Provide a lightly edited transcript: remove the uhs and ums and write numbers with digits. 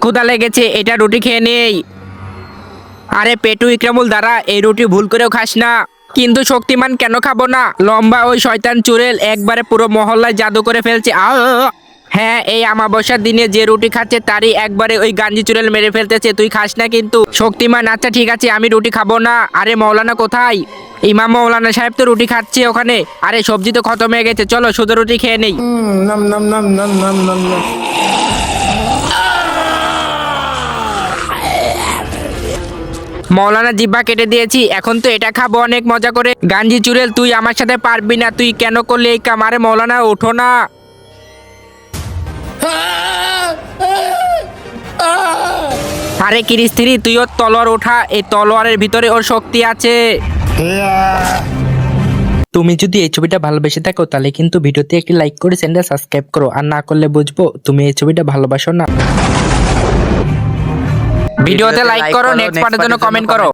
ক্ষুধা লেগেছে, এটা রুটি খেয়ে নেই। আরে পেটু ইকরামুল দাঁড়া, এই রুটি ভুল করেও খাস না। কিন্তু শক্তিমান কেন খাবো না? লম্বা ওই শয়তান চুড়েল একবারে পুরো মহল্লায় জাদু করে ফেলছে। হ্যাঁ, এই আমাবস্যার দিনে যে রুটি খাচ্ছে তারই একবারে ওই গাঞ্জি চুড়েল মেরে ফেলতেছে। তুই খাস না কিন্তু শক্তিমান। আচ্ছা ঠিক আছে, আমি রুটি খাবো না। আরে মৌলানা কোথায়? ইমাম মৌলানা সাহেব তো রুটি খাচ্ছে ওখানে। আরে সবজি তো খতম হয়ে গেছে, চলো শুধু রুটি খেয়ে নেই। নাম নাম নাম নাম নাম নাম নাম। মৌলানা জিব্বা কেটে দিয়েছি, এখন তো এটা খাবো অনেক মজা করে। গাঞ্জি চুড়েল তুই আমার সাথে পারবি না, তুই কেন করলি এই কাম? আরে মৌলানা ওঠো না। আরে কিরিস্তিরি, তুই ওর তলোয়ার ওঠা, এই তলোয়ারের ভিতরে ওর শক্তি আছে। তুমি যদি এই ছবিটা ভালোবেসে থাকো তাহলে কিন্তু ভিডিওতে একটি লাইক করে চ্যানেলটা সাবস্ক্রাইব করো, আর না করলে বুঝবো তুমি এই ছবিটা ভালোবাসো না। ভিডিওতে লাইক করো, নেক্সট পার্টের জন্য কমেন্ট করো।